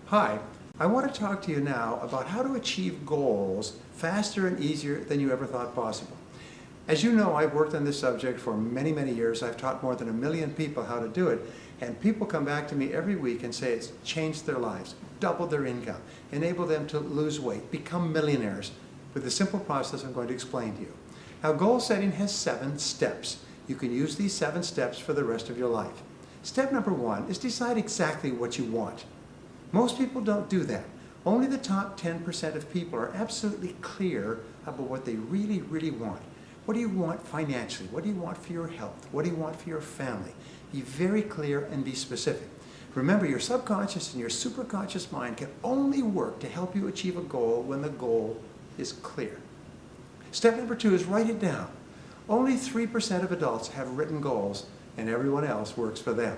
Hi, I want to talk to you now about how to achieve goals faster and easier than you ever thought possible. As you know, I've worked on this subject for many, many years. I've taught more than 1 million people how to do it, and people come back to me every week and say it's changed their lives, doubled their income, enabled them to lose weight, become millionaires with the simple process I'm going to explain to you. Now, goal setting has 7 steps. You can use these 7 steps for the rest of your life. Step number 1 is decide exactly what you want. Most people don't do that. Only the top 10% of people are absolutely clear about what they really, really want. What do you want financially? What do you want for your health? What do you want for your family? Be very clear and be specific. Remember, your subconscious and your superconscious mind can only work to help you achieve a goal when the goal is clear. Step number 2 is write it down. Only 3% of adults have written goals, and everyone else works for them.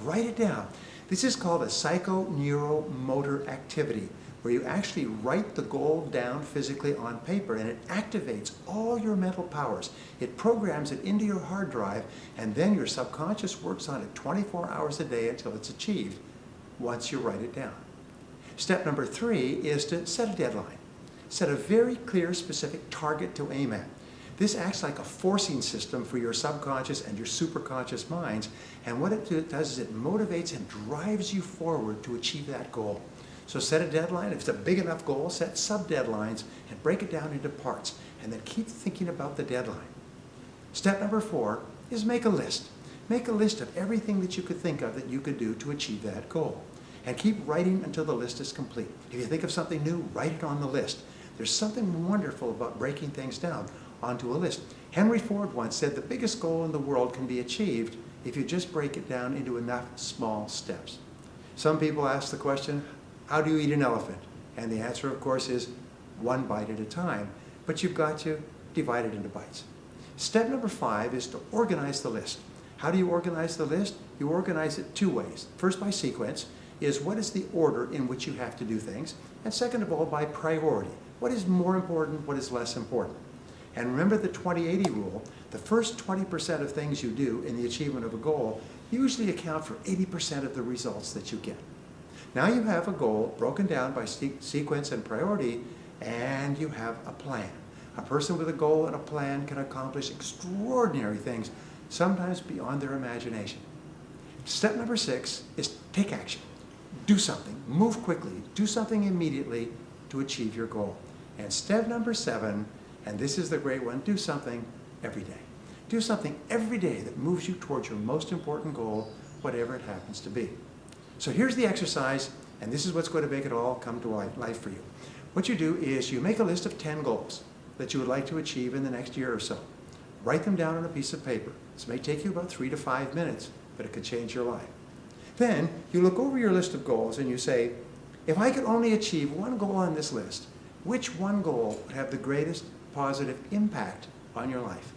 Write it down. This is called a psychoneuromotor activity, where you actually write the goal down physically on paper, and it activates all your mental powers. It programs it into your hard drive, and then your subconscious works on it 24 hours a day until it's achieved, once you write it down. Step number 3 is to set a deadline. Set a very clear, specific target to aim at. This acts like a forcing system for your subconscious and your superconscious minds, and what it does is it motivates and drives you forward to achieve that goal. So set a deadline. If it's a big enough goal, set sub-deadlines and break it down into parts, and then keep thinking about the deadline. Step number 4 is make a list. Make a list of everything that you could think of that you could do to achieve that goal, and keep writing until the list is complete. If you think of something new, write it on the list. There's something wonderful about breaking things down onto a list. Henry Ford once said the biggest goal in the world can be achieved if you just break it down into enough small steps. Some people ask the question, how do you eat an elephant? And the answer, of course, is 1 bite at a time, but you've got to divide it into bites. Step number 5 is to organize the list. How do you organize the list? You organize it 2 ways. First, by sequence, is what is the order in which you have to do things, and second of all, by priority. What is more important, what is less important? And remember the 20-80 rule. The first 20% of things you do in the achievement of a goal usually account for 80% of the results that you get. Now you have a goal broken down by sequence and priority, and you have a plan. A person with a goal and a plan can accomplish extraordinary things, sometimes beyond their imagination. Step number 6 is take action. Do something, move quickly, do something immediately to achieve your goal. And step number 7, and this is the great one, do something every day. Do something every day that moves you towards your most important goal, whatever it happens to be. So here's the exercise, and this is what's going to make it all come to life for you. What you do is you make a list of 10 goals that you would like to achieve in the next year or so. Write them down on a piece of paper. This may take you about 3 to 5 minutes, but it could change your life. Then you look over your list of goals and you say, if I could only achieve one goal on this list, which one goal would have the greatest positive impact on your life?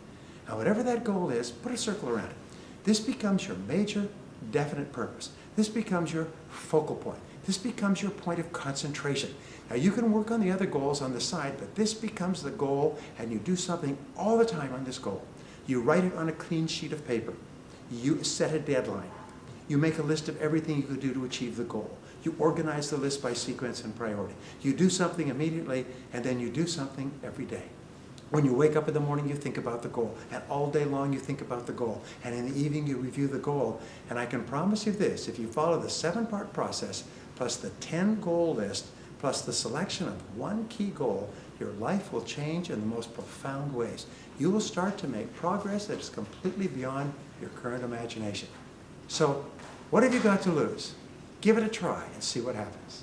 Now, whatever that goal is, put a circle around it. This becomes your major, definite purpose. This becomes your focal point. This becomes your point of concentration. Now, you can work on the other goals on the side, but this becomes the goal, and you do something all the time on this goal. You write it on a clean sheet of paper. You set a deadline. You make a list of everything you could do to achieve the goal. You organize the list by sequence and priority. You do something immediately, and then you do something every day. When you wake up in the morning, you think about the goal, and all day long you think about the goal, and in the evening you review the goal. And I can promise you this, if you follow the 7-part process, plus the 10 goal list, plus the selection of one key goal, your life will change in the most profound ways. You will start to make progress that is completely beyond your current imagination. So, what have you got to lose? Give it a try and see what happens.